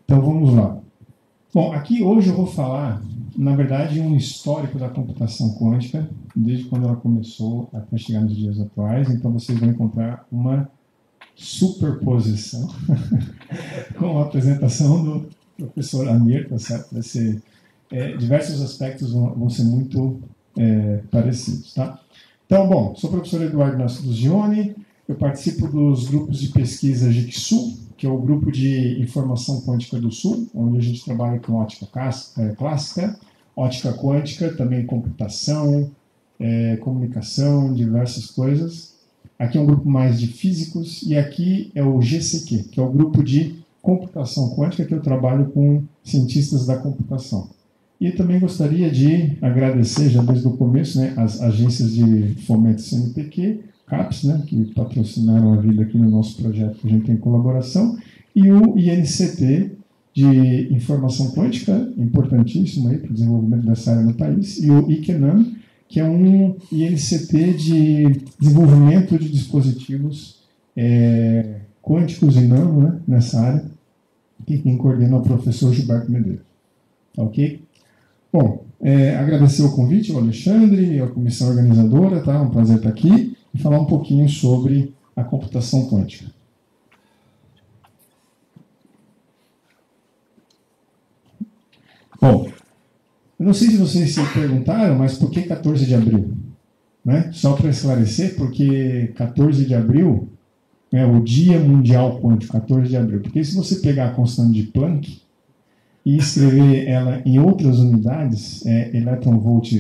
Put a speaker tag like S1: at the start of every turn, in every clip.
S1: Então vamos lá. Bom, aqui hoje eu vou falar, na verdade, um histórico da computação quântica, desde quando ela começou até chegar nos dias atuais. Então vocês vão encontrar uma superposição com a apresentação do professor Amir, tá certo? Vai ser, diversos aspectos vão ser muito parecidos, tá? Então, bom, sou o professor Eduardo Nascimento Gione, eu participo dos grupos de pesquisa GICSU, que é o Grupo de Informação Quântica do Sul, onde a gente trabalha com ótica clássica, ótica quântica, também computação, comunicação, diversas coisas. Aqui é um grupo mais de físicos, e aqui é o GCQ, que é o Grupo de Computação Quântica, que eu trabalho com cientistas da computação. E também gostaria de agradecer, já desde o começo, né, as agências de fomento CNPq, CAPES, né, que patrocinaram a vida aqui no nosso projeto que a gente tem em colaboração, e o INCT de Informação Quântica, importantíssimo para o desenvolvimento dessa área no país, e o IQNAM, que é um INCT de desenvolvimento de dispositivos quânticos e nano, né, nessa área, que quem coordena é o professor Gilberto Medeiros. Ok? Bom, agradecer o convite ao Alexandre e à comissão organizadora, tá? Um prazer estar aqui e falar um pouquinho sobre a computação quântica. Bom, eu não sei se vocês se perguntaram, mas por que 14 de abril? Né? Só para esclarecer, porque 14 de abril é o Dia Mundial Quântico, 14 de abril. Porque se você pegar a constante de Planck e escrever ela em outras unidades, elétron-volt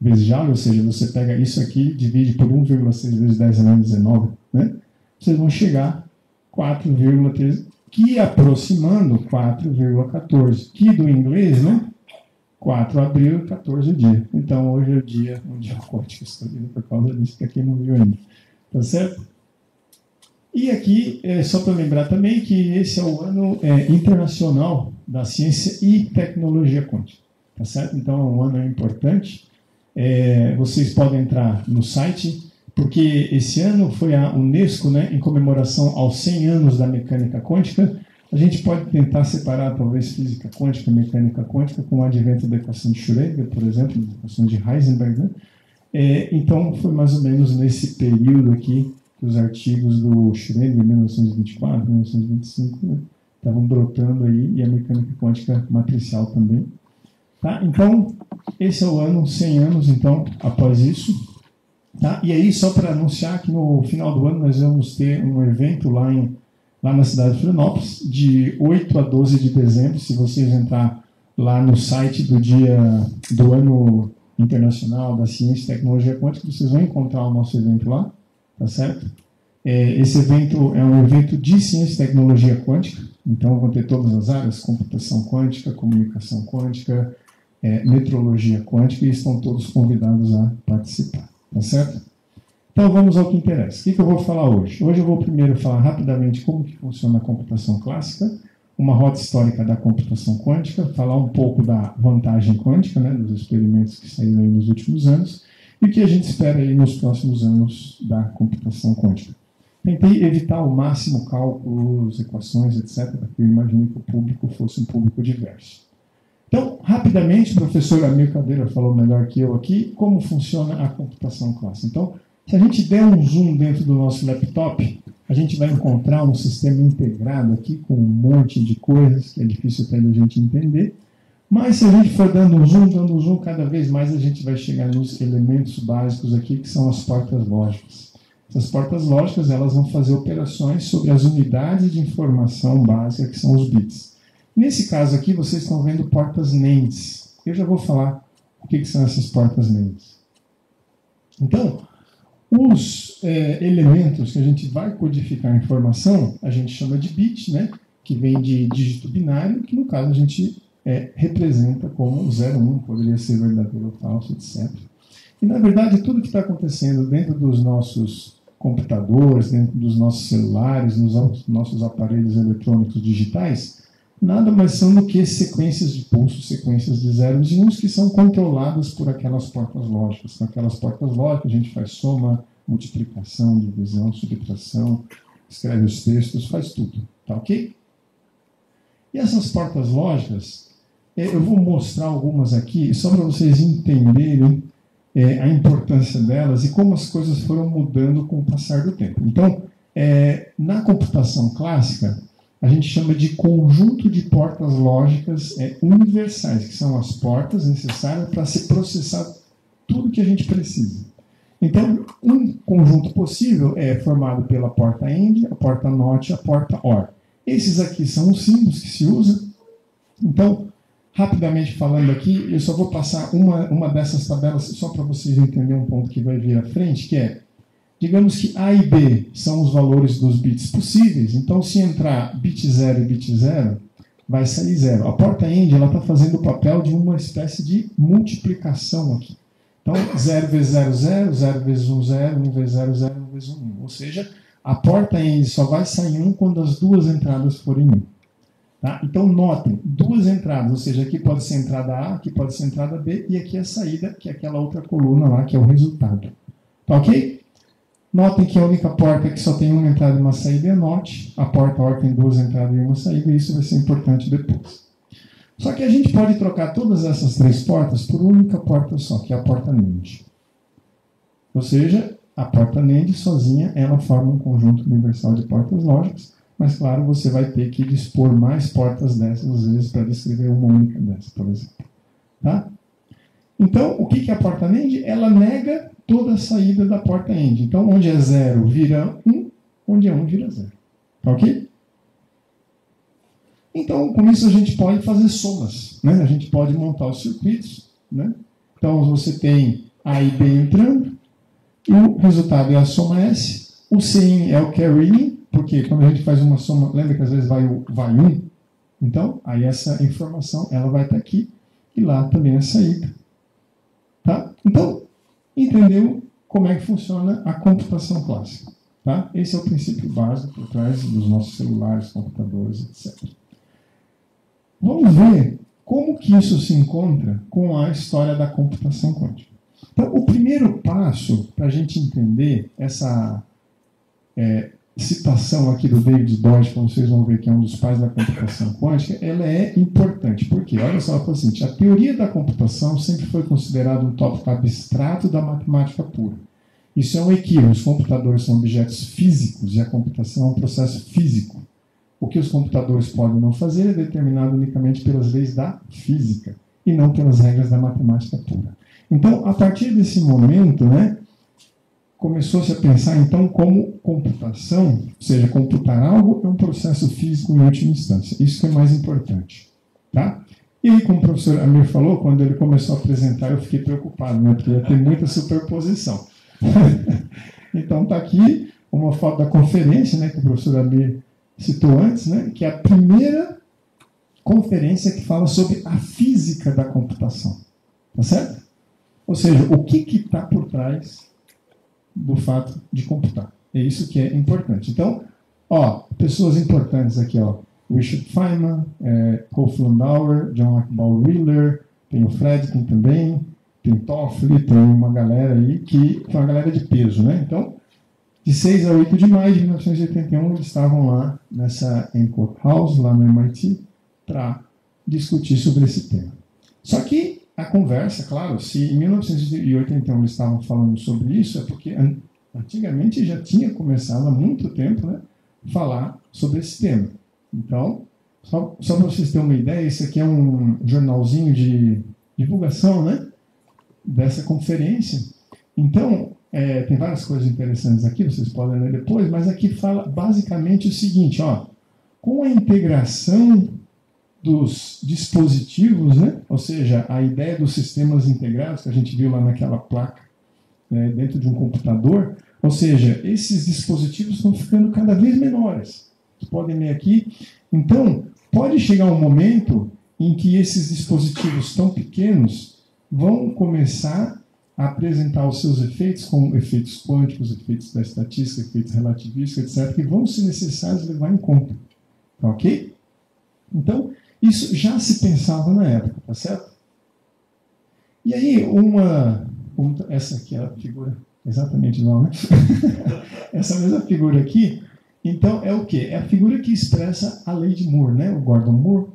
S1: vezes Joule, ou seja, você pega isso aqui, divide por 1,6 vezes 10 a 19, né? Vocês vão chegar a 4,13, que aproximando 4,14, que do inglês, né? 4 de abril e 14 dia. Então, hoje é o Dia Mundial Quântico, estou dizendo por causa disso, para quem não viu ainda. Tá certo? E aqui, só para lembrar também que esse é o ano internacional da ciência e tecnologia quântica. Tá certo? Então, é um ano importante. Vocês podem entrar no site, porque esse ano foi a Unesco, né, em comemoração aos 100 anos da mecânica quântica. A gente pode tentar separar, talvez, física quântica e mecânica quântica com o advento da equação de Schrödinger, por exemplo, da equação de Heisenberg. Né? Então, foi mais ou menos nesse período aqui que os artigos do Schrödinger, em 1924, 1925, né, estavam brotando aí, e a mecânica quântica matricial também. Tá? Então, esse é o ano, 100 anos, então, após isso. Tá? E aí, só para anunciar que no final do ano nós vamos ter um evento lá na cidade de Florianópolis, de 8 a 12 de dezembro. Se vocês entrar lá no site do Ano Internacional da Ciência e Tecnologia Quântica, vocês vão encontrar o nosso evento lá, tá certo? Esse evento é um evento de ciência e tecnologia quântica, então vão ter todas as áreas, computação quântica, comunicação quântica, metrologia quântica, e estão todos convidados a participar, tá certo? Então vamos ao que interessa. O que eu vou falar hoje? Hoje eu vou primeiro falar rapidamente como que funciona a computação clássica, uma rota histórica da computação quântica, falar um pouco da vantagem quântica, né, dos experimentos que saíram aí nos últimos anos, e o que a gente espera aí nos próximos anos da computação quântica. Tentei evitar ao máximo cálculos, equações, etc., porque eu imaginei que o público fosse um público diverso. Então, rapidamente, o professor Amir Caldeira falou melhor que eu aqui, como funciona a computação clássica. Então, se a gente der um zoom dentro do nosso laptop, a gente vai encontrar um sistema integrado aqui com um monte de coisas que é difícil até da gente entender. Mas se a gente for dando um zoom, cada vez mais a gente vai chegar nos elementos básicos aqui, que são as portas lógicas. Essas portas lógicas, elas vão fazer operações sobre as unidades de informação básica, que são os bits. Nesse caso aqui, vocês estão vendo portas NANDs. Eu já vou falar o que são essas portas NANDs. Então, os elementos que a gente vai codificar a informação, a gente chama de bit, né, que vem de dígito binário, que no caso a gente representa como 0, 1, poderia ser verdadeiro ou falso, etc. E, na verdade, tudo que está acontecendo dentro dos nossos computadores, dentro dos nossos celulares, nos nossos aparelhos eletrônicos digitais, nada mais são do que sequências de pulsos, sequências de zeros e uns que são controladas por aquelas portas lógicas. Com aquelas portas lógicas a gente faz soma, multiplicação, divisão, subtração, escreve os textos, faz tudo. Tá ok? E essas portas lógicas, eu vou mostrar algumas aqui, só para vocês entenderem a importância delas e como as coisas foram mudando com o passar do tempo. Então, na computação clássica, a gente chama de conjunto de portas lógicas universais, que são as portas necessárias para se processar tudo que a gente precisa. Então, um conjunto possível é formado pela porta AND, a porta NOT e a porta OR. Esses aqui são os símbolos que se usam. Então, rapidamente falando aqui, eu só vou passar uma dessas tabelas só para vocês entenderem um ponto que vai vir à frente, que é, digamos que A e B são os valores dos bits possíveis, então se entrar bit 0 e bit 0, vai sair 0. A porta AND está fazendo o papel de uma espécie de multiplicação aqui. Então, 0 vezes 0, 0, 0 vezes 1, 0, 1 vezes 0, 0, 1 vezes 1, 1. Ou seja, a porta AND só vai sair 1 quando as duas entradas forem 1. Tá? Então, notem, duas entradas, ou seja, aqui pode ser entrada A, aqui pode ser entrada B, e aqui a saída, que é aquela outra coluna lá, que é o resultado. Tá ok? Notem que a única porta que só tem uma entrada e uma saída é NOT, a porta OR tem duas entradas e uma saída, e isso vai ser importante depois. Só que a gente pode trocar todas essas três portas por uma única porta só, que é a porta NAND. Ou seja, a porta NAND sozinha, ela forma um conjunto universal de portas lógicas, mas, claro, você vai ter que dispor mais portas dessas, às vezes, para descrever uma única dessas, por exemplo. Tá? Então, o que é a porta NAND? Ela nega toda a saída da porta AND. Então, onde é 0 vira 1, onde é 1 vira 0. Tá ok? Então, com isso a gente pode fazer somas. Né? A gente pode montar os circuitos. Né? Então, você tem A e B entrando, e o resultado é a soma S. O CIN é o carry in, porque quando a gente faz uma soma, lembra que às vezes vai 1? Então, aí essa informação ela vai estar aqui, e lá também a saída. Tá? Então, entendeu como é que funciona a computação clássica. Tá? Esse é o princípio básico por trás dos nossos celulares, computadores, etc. Vamos ver como que isso se encontra com a história da computação quântica. Então, o primeiro passo para a gente entender essa citação aqui do David Deutsch, como vocês vão ver que é um dos pais da computação quântica, ela é importante. Por quê? Olha só, o seguinte, a teoria da computação sempre foi considerada um tópico abstrato da matemática pura. Isso é um equívoco. Os computadores são objetos físicos e a computação é um processo físico. O que os computadores podem não fazer é determinado unicamente pelas leis da física e não pelas regras da matemática pura. Então, a partir desse momento, né, começou-se a pensar, então, como computação, ou seja, computar algo é um processo físico em última instância. Isso que é mais importante. Tá? E aí, como o professor Amir falou, quando ele começou a apresentar, eu fiquei preocupado, né, porque ia ter muita superposição. Então, está aqui uma foto da conferência, né, que o professor Amir citou antes, né, que é a primeira conferência que fala sobre a física da computação. Tá certo? Ou seja, o que está por trás do fato de computar. É isso que é importante. Então, pessoas importantes aqui, Richard Feynman, Rolf Landauer, John Akbal-Wheeler, tem o Fredkin também, tem Toffoli, tem uma galera aí que é uma galera de peso, né? Então, de 6 a 8 de maio de 1981, eles estavam lá nessa Hancock House, lá no MIT, para discutir sobre esse tema. Só que a conversa, claro, se em 1981 eles estavam falando sobre isso, é porque antigamente já tinha começado há muito tempo, né, falar sobre esse tema. Então, só para vocês terem uma ideia, esse aqui é um jornalzinho de divulgação, né, dessa conferência. Então, tem várias coisas interessantes aqui, vocês podem ler depois, mas aqui fala basicamente o seguinte, com a integração dos dispositivos, né? Ou seja, a ideia dos sistemas integrados que a gente viu lá naquela placa dentro de um computador, ou seja, esses dispositivos estão ficando cada vez menores. Vocês podem ler aqui. Então, pode chegar um momento em que esses dispositivos tão pequenos vão começar a apresentar os seus efeitos, como efeitos quânticos, efeitos da estatística, efeitos relativísticos, etc., que vão ser necessários levar em conta. Tá ok? Então, isso já se pensava na época, tá certo? E aí, essa aqui é a figura exatamente igual, né? Essa mesma figura aqui Então, é o quê? É a figura que expressa a lei de Moore, né? O Gordon Moore,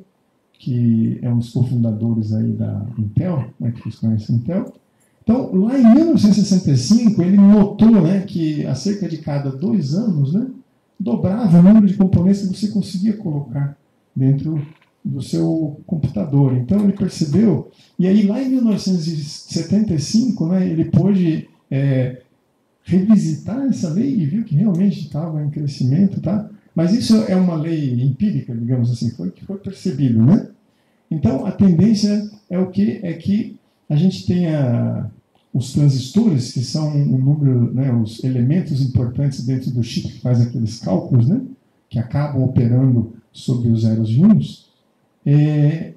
S1: que é um dos cofundadores aí da Intel, né, que vocês conhecem a Intel. Então, lá em 1965, ele notou, né, que a cerca de cada 2 anos, né, dobrava o número de componentes que você conseguia colocar dentro do seu computador. Então, ele percebeu, e aí lá em 1975, né, ele pôde revisitar essa lei e viu que realmente estava em crescimento, tá? Mas isso é uma lei empírica, digamos assim, que foi percebido, né? Então, a tendência é o quê? É que a gente tenha os transistores, que são o número, né, os elementos importantes dentro do chip que faz aqueles cálculos, né, que acabam operando sobre os zeros e uns,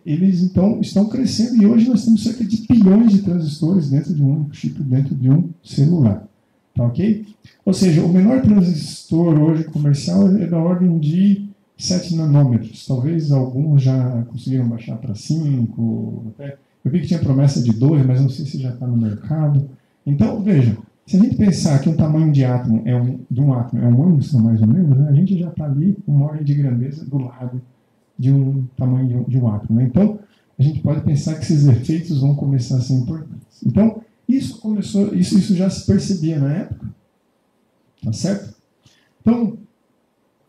S1: eles então estão crescendo e hoje nós temos cerca de bilhões de transistores dentro de um único chip, dentro de um celular. Tá ok? Ou seja, o menor transistor hoje comercial é da ordem de 7 nanômetros. Talvez alguns já conseguiram baixar para 5. Até. Eu vi que tinha promessa de 2, mas não sei se já está no mercado. Então, veja, se a gente pensar que um tamanho de átomo de um átomo é um Angstrom, mais ou menos, né, a gente já está ali uma ordem de grandeza do lado de um tamanho de um átomo. Né? Então, a gente pode pensar que esses efeitos vão começar a ser importantes. Então, isso já se percebia na época, tá certo? Então,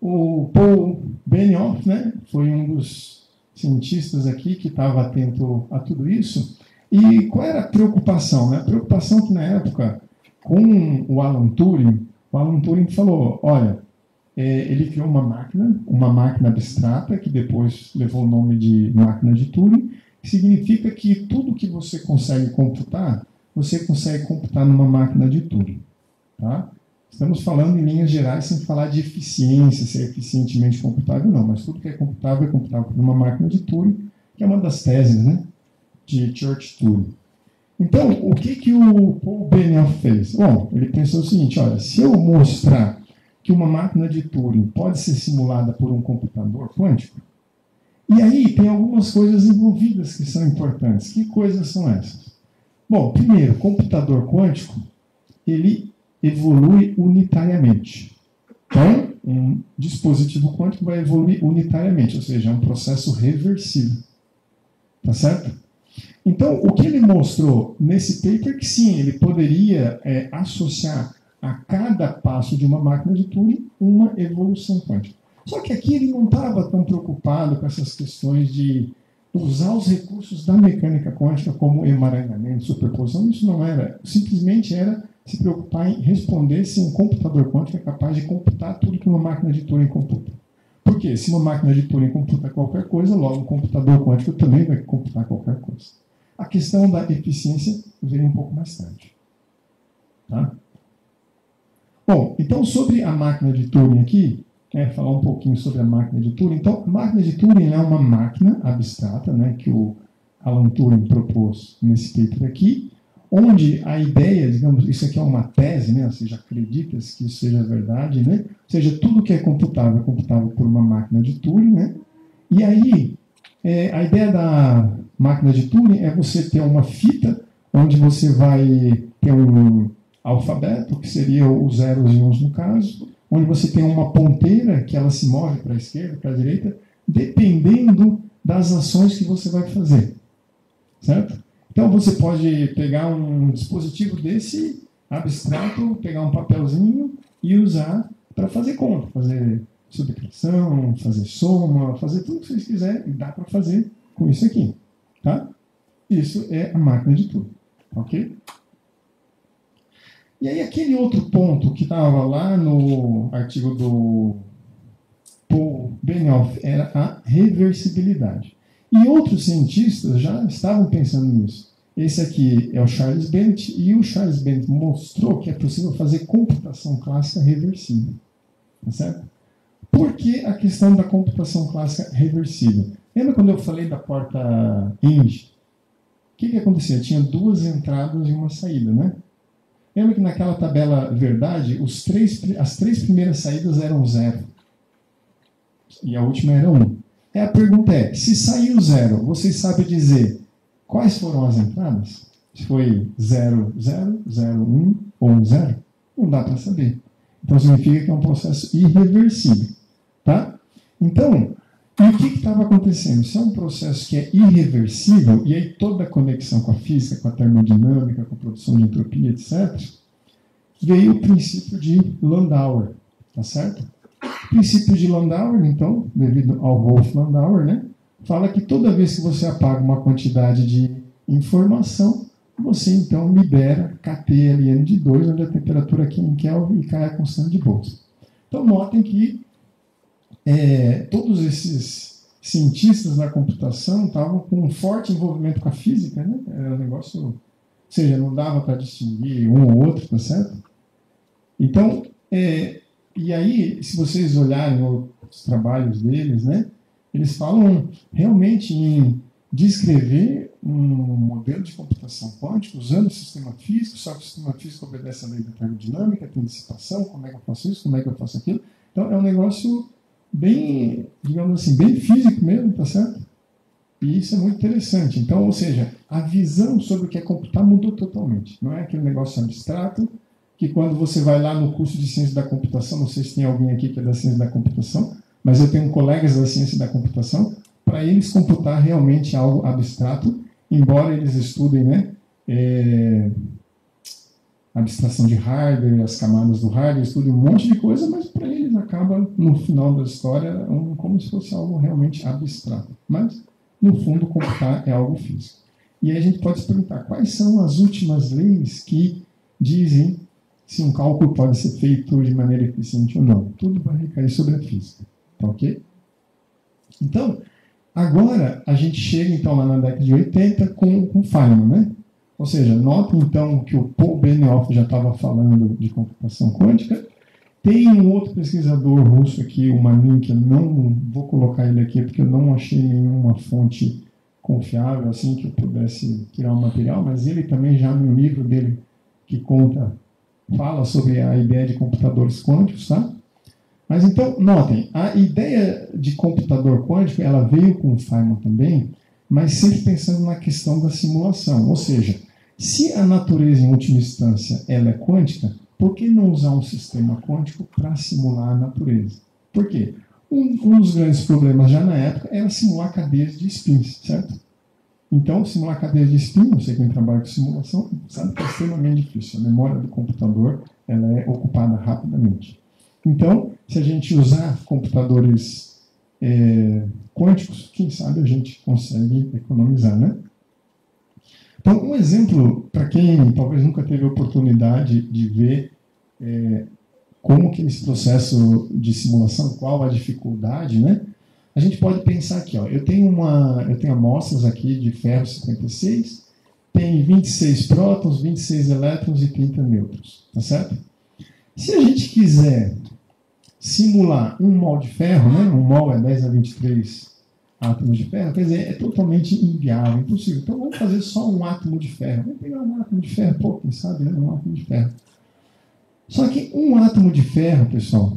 S1: o Paul Benioff, né, foi um dos cientistas aqui que estava atento a tudo isso. E qual era a preocupação? Né? A preocupação que na época, com o Alan Turing falou, olha, ele criou uma máquina abstrata, que depois levou o nome de máquina de Turing, que significa que tudo que você consegue computar numa máquina de Turing. Tá? Estamos falando em linhas gerais, sem falar de eficiência, se é eficientemente computável ou não, mas tudo que é computável por uma máquina de Turing, que é uma das teses, né, de Church-Turing. Então, o que o Paul Benioff fez? Bom, ele pensou o seguinte, olha, se eu mostrar que uma máquina de Turing pode ser simulada por um computador quântico, e aí tem algumas coisas envolvidas que são importantes. Que coisas são essas? Bom, primeiro, computador quântico, ele evolui unitariamente. Então, um dispositivo quântico vai evoluir unitariamente, ou seja, é um processo reversível. Tá certo? Então, o que ele mostrou nesse paper é que sim, ele poderia associar a cada passo de uma máquina de Turing uma evolução quântica. Só que aqui ele não estava tão preocupado com essas questões de usar os recursos da mecânica quântica como emaranhamento, superposição. Isso não era. Simplesmente era se preocupar em responder se um computador quântico é capaz de computar tudo que uma máquina de Turing computa. Por quê? Se uma máquina de Turing computa qualquer coisa, logo um computador quântico também vai computar qualquer coisa. A questão da eficiência vem um pouco mais tarde. Tá? Bom, então sobre a máquina de Turing aqui, falar um pouquinho sobre a máquina de Turing. Então, a máquina de Turing é uma máquina abstrata, né, que o Alan Turing propôs nesse paper aqui, onde a ideia, digamos, isso aqui é uma tese, né, ou seja, acredita-se que isso seja verdade, né, ou seja, tudo que é computável por uma máquina de Turing, né, e aí a ideia da máquina de Turing é você ter uma fita onde você vai ter um alfabeto, que seria os zeros e uns no caso, onde você tem uma ponteira que ela se move para a esquerda, para a direita, dependendo das ações que você vai fazer. Certo? Então você pode pegar um dispositivo desse abstrato, pegar um papelzinho e usar para fazer conta, fazer subtração, fazer soma, fazer tudo que vocês quiserem, e dá para fazer com isso aqui. Tá? Isso é a máquina de Turing. Ok? E aí aquele outro ponto que estava lá no artigo do Paul Benioff era a reversibilidade. E outros cientistas já estavam pensando nisso. Esse aqui é o Charles Bennett, e o Charles Bennett mostrou que é possível fazer computação clássica reversível. Tá certo? Por que a questão da computação clássica reversível? Lembra quando eu falei da porta IND? O que acontecia? Tinha 2 entradas e uma saída, né? Lembra que naquela tabela verdade, as 3 primeiras saídas eram 0. E a última era 1. A pergunta é, se saiu 0, você sabe dizer quais foram as entradas? Se foi 0, 0, 0, 1 ou 1, 0? Não dá para saber. Então, significa que é um processo irreversível. Tá? Então, e o que estava acontecendo? Isso é um processo que é irreversível, e aí toda a conexão com a física, com a termodinâmica, com a produção de entropia, etc., veio o princípio de Landauer, tá certo? O princípio de Landauer, então, devido ao Wolf Landauer, né, fala que toda vez que você apaga uma quantidade de informação, você então libera KTLN2, onde a temperatura aqui em Kelvin e K é a constante de Bose. Então, notem que todos esses cientistas da computação estavam com um forte envolvimento com a física, né? Era um negócio, ou seja, não dava para distinguir um ou outro, tá certo? Então, e aí, se vocês olharem os trabalhos deles, né, eles falam realmente em descrever um modelo de computação quântica usando o sistema físico, só que o sistema físico obedece à lei da termodinâmica, tem dissipação, como é que eu faço isso, como é que eu faço aquilo. Então, é um negócio bem, digamos assim, bem físico mesmo, tá certo? E isso é muito interessante. Então, ou seja, a visão sobre o que é computar mudou totalmente. Não é aquele negócio abstrato que quando você vai lá no curso de ciência da computação, não sei se tem alguém aqui que é da ciência da computação, mas eu tenho colegas da ciência da computação, para eles computar realmente algo abstrato, embora eles estudem, né, abstração de hardware, as camadas do hardware, estudem um monte de coisa, mas para eles acaba, no final da história, como se fosse algo realmente abstrato. Mas, no fundo, computar é algo físico. E aí a gente pode se perguntar, quais são as últimas leis que dizem se um cálculo pode ser feito de maneira eficiente ou não? Tudo vai recair sobre a física. Tá ok? Então, agora a gente chega então lá na década de 80 com Feynman, né? Ou seja, notem então que o Paul Benioff já estava falando de computação quântica. Tem um outro pesquisador russo aqui, o Manin, que eu não vou colocar ele aqui porque eu não achei nenhuma fonte confiável assim que eu pudesse tirar o material, mas ele também já no livro dele que fala sobre a ideia de computadores quânticos, tá? Mas então, notem, a ideia de computador quântico, ela veio com o Feynman também, mas sempre pensando na questão da simulação. Ou seja, se a natureza, em última instância, ela é quântica, por que não usar um sistema quântico para simular a natureza? Por quê? Um dos grandes problemas já na época era simular cadeias de spins, certo? Então, simular cadeias de spin, não sei quem trabalha com simulação, sabe que é extremamente difícil. A memória do computador ela é ocupada rapidamente. Então, se a gente usar computadores quânticos, quem sabe a gente consegue economizar, né? Então, um exemplo, para quem talvez nunca teve a oportunidade de ver como que esse processo de simulação, qual a dificuldade, né? A gente pode pensar aqui, ó, eu tenho amostras aqui de ferro 56, tem 26 prótons, 26 elétrons e 30 nêutrons, tá certo? Se a gente quiser simular um mol de ferro, né? Um mol é 10 a 23 átomos de ferro, quer dizer, é totalmente inviável, impossível. Então vamos fazer só um átomo de ferro. Vamos pegar um átomo de ferro, pô, quem sabe, né? Um átomo de ferro. Só que um átomo de ferro, pessoal,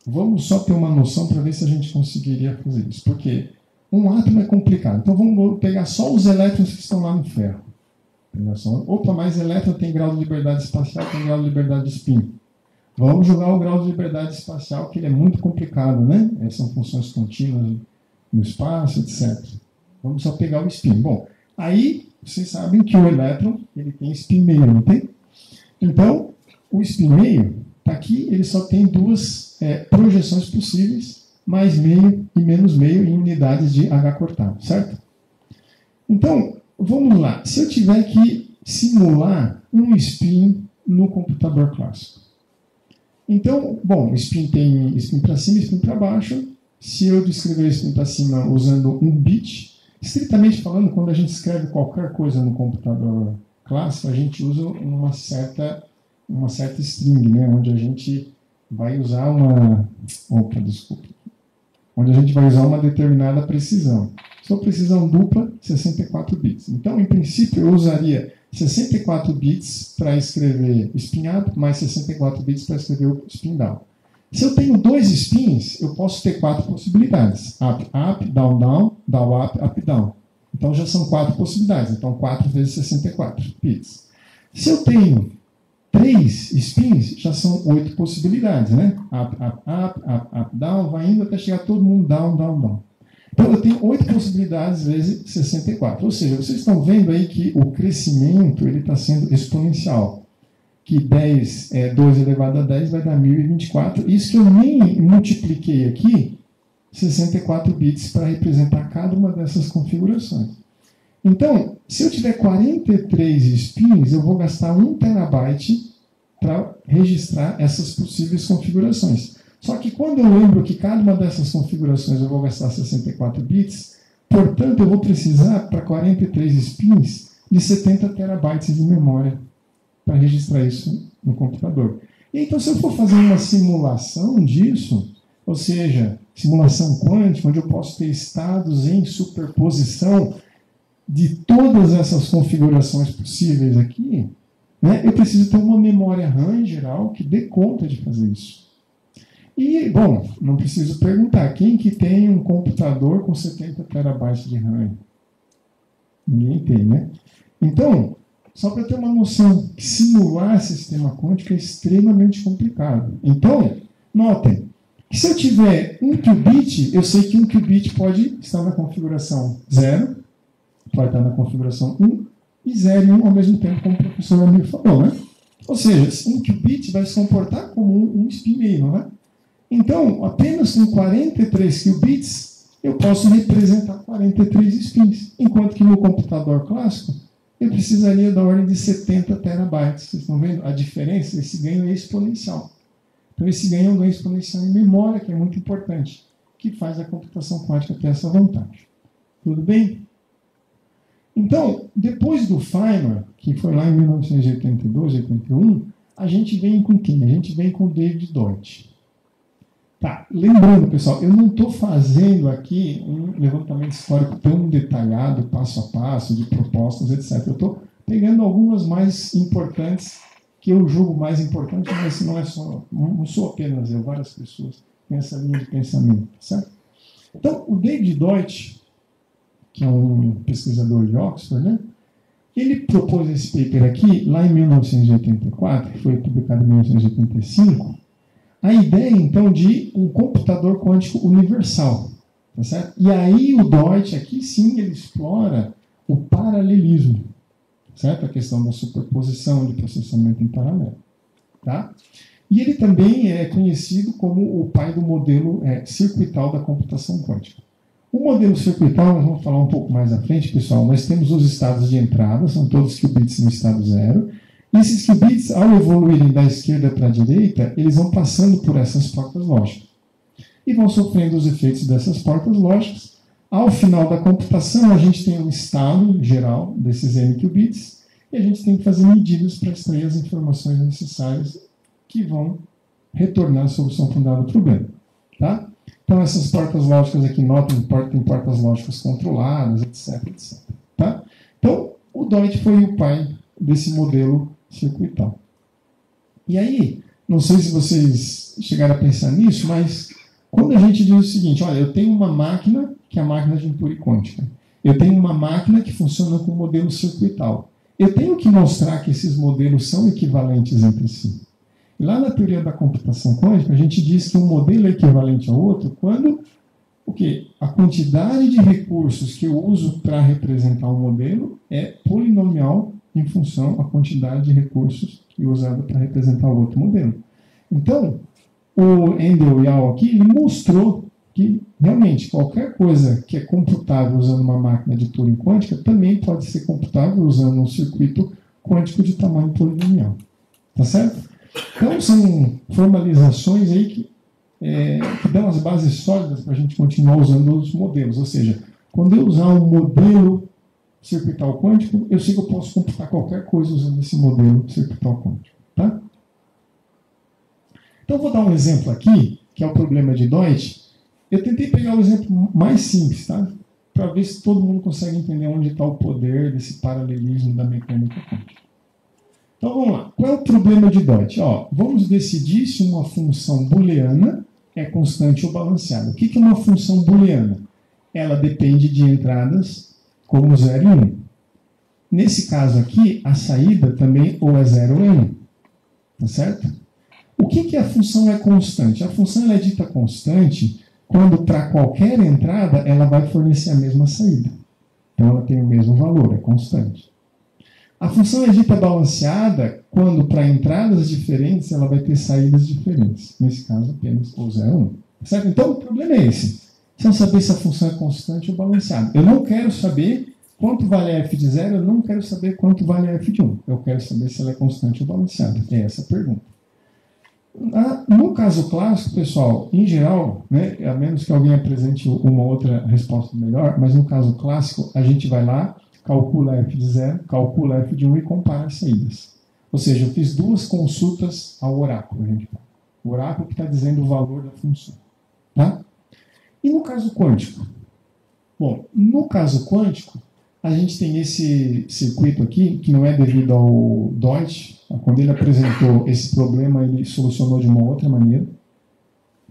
S1: vamos só ter uma noção para ver se a gente conseguiria fazer isso. Porque um átomo é complicado. Então vamos pegar só os elétrons que estão lá no ferro. Opa, mas elétron tem grau de liberdade espacial, tem grau de liberdade de spin. Vamos jogar o grau de liberdade espacial, que ele é muito complicado, né? São funções contínuas no espaço, etc. Vamos só pegar o spin. Bom, aí vocês sabem que o elétron ele tem spin meio, não tem? Então, o spin meio está aqui, ele só tem duas projeções possíveis, mais meio e menos meio em unidades de H cortado, certo? Então, vamos lá. Se eu tiver que simular um spin no computador clássico. Então, bom, o spin tem spin para cima e spin para baixo. Se eu descrever o spin para cima usando um bit, estritamente falando, quando a gente escreve qualquer coisa no computador clássico, a gente usa uma certa string, né, onde a gente vai usar onde a gente vai usar uma determinada precisão. Se for precisão dupla, 64 bits. Então, em princípio, eu usaria 64 bits para escrever spin up, mais 64 bits para escrever o spin down. Se eu tenho dois spins, eu posso ter 4 possibilidades. Up, up, down, down, down, up, up, down. Então já são 4 possibilidades. Então 4 vezes 64 bits. Se eu tenho 3 spins já são 8 possibilidades, né? Up, up, up, up, up, down, vai indo até chegar todo mundo down, down, down. Então eu tenho 8 possibilidades vezes 64. Ou seja, vocês estão vendo aí que o crescimento está sendo exponencial. Que 12 elevado a 10 vai dar 1024. Isso que eu nem multipliquei aqui 64 bits para representar cada uma dessas configurações. Então, se eu tiver 43 spins, eu vou gastar 1 terabyte para registrar essas possíveis configurações. Só que quando eu lembro que cada uma dessas configurações eu vou gastar 64 bits, portanto, eu vou precisar, para 43 spins, de 70 terabytes de memória para registrar isso no computador. E então, se eu for fazer uma simulação disso, ou seja, simulação quântica, onde eu posso ter estados em superposição de todas essas configurações possíveis aqui, né, eu preciso ter uma memória RAM em geral que dê conta de fazer isso. E, bom, não preciso perguntar, quem que tem um computador com 70 terabytes de RAM? Ninguém tem, né? Então, só para ter uma noção, simular sistema quântico é extremamente complicado. Então, notem, que se eu tiver 1 qubit, eu sei que 1 qubit pode estar na configuração 0, pode estar na configuração 1, e 0 e 1 ao mesmo tempo, como o professor Amir falou, né? Ou seja, 1 qubit vai se comportar como um spin meio, não é? Então, apenas com 43 qubits, eu posso representar 43 spins, enquanto que no computador clássico, eu precisaria da ordem de 70 terabytes. Vocês estão vendo? A diferença, esse ganho é exponencial. Então, esse ganho é um ganho exponencial em memória, que é muito importante, que faz a computação quântica ter essa vantagem. Tudo bem? Então, depois do Feynman, que foi lá em 1982, 81, a gente vem com quem? A gente vem com o David Deutsch. Tá, lembrando, pessoal, eu não estou fazendo aqui um levantamento histórico tão detalhado, passo a passo, de propostas, etc. Eu estou pegando algumas mais importantes, que eu julgo mais importantes, mas não sou apenas eu, várias pessoas têm essa linha de pensamento, certo? Então, o David Deutsch, que é um pesquisador de Oxford, né? Ele propôs esse paper aqui, lá em 1984, que foi publicado em 1985, a ideia, então, de um computador quântico universal. Tá certo? E aí o Deutsch, aqui sim, ele explora o paralelismo, certo? A questão da superposição, de processamento em paralelo. Tá? E ele também é conhecido como o pai do modelo circuital da computação quântica. O modelo circuital, nós vamos falar um pouco mais à frente, pessoal. Nós temos os estados de entrada, são todos qubits no estado 0. E esses qubits, ao evoluírem da esquerda para a direita, eles vão passando por essas portas lógicas. E vão sofrendo os efeitos dessas portas lógicas. Ao final da computação, a gente tem um estado geral desses n qubits, e a gente tem que fazer medidas para extrair as informações necessárias que vão retornar a solução fundada do problema. Tá? Então, essas portas lógicas aqui, notem, tem portas lógicas controladas, etc. etc. Tá? Então, o Deutsch foi o pai desse modelo circuital. E aí, não sei se vocês chegaram a pensar nisso, mas quando a gente diz o seguinte, olha, eu tenho uma máquina, que é a máquina de Venturi quântica, eu tenho uma máquina que funciona com modelo circuital, eu tenho que mostrar que esses modelos são equivalentes entre si. E lá na teoria da computação quântica, a gente diz que um modelo é equivalente ao outro quando a quantidade de recursos que eu uso para representar um modelo é polinomial em função da quantidade de recursos que é usado para representar o outro modelo. Então, o Endel Yao aqui, ele mostrou que, realmente, qualquer coisa que é computável usando uma máquina de Turing quântica também pode ser computável usando um circuito quântico de tamanho polinomial. Tá certo? Então, são formalizações aí que dão as bases sólidas para a gente continuar usando os modelos. Ou seja, quando eu usar um modelo circuital quântico, eu sei que eu posso computar qualquer coisa usando esse modelo circuital quântico. Tá? Então, vou dar um exemplo aqui, que é o problema de Deutsch. Eu tentei pegar o exemplo mais simples, tá? Para ver se todo mundo consegue entender onde está o poder desse paralelismo da mecânica quântica. Então, vamos lá. Qual é o problema de Deutsch? Vamos decidir se uma função booleana é constante ou balanceada. O que é uma função booleana? Ela depende de entradas como 0 e 1. Nesse caso aqui, a saída também ou é 0 ou é 1. Tá certo? O que a função é constante? A função ela é dita constante quando, para qualquer entrada, ela vai fornecer a mesma saída. Então, ela tem o mesmo valor, é constante. A função é dita balanceada quando, para entradas diferentes, ela vai ter saídas diferentes. Nesse caso, apenas o 0, 1. Certo? Então, o problema é esse. Se eu saber se a função é constante ou balanceada. Eu não quero saber quanto vale a f de 0, eu não quero saber quanto vale a f de 1. Eu quero saber se ela é constante ou balanceada. É essa a pergunta. No caso clássico, pessoal, em geral, né, a menos que alguém apresente uma outra resposta melhor, mas no caso clássico, a gente vai lá, calcula f de 0, calcula f de 1 e compara as saídas. Ou seja, eu fiz duas consultas ao oráculo. O oráculo que está dizendo o valor da função. Tá? E no caso quântico? Bom, no caso quântico, a gente tem esse circuito aqui, que não é devido ao Deutsch. Quando ele apresentou esse problema, ele solucionou de uma outra maneira,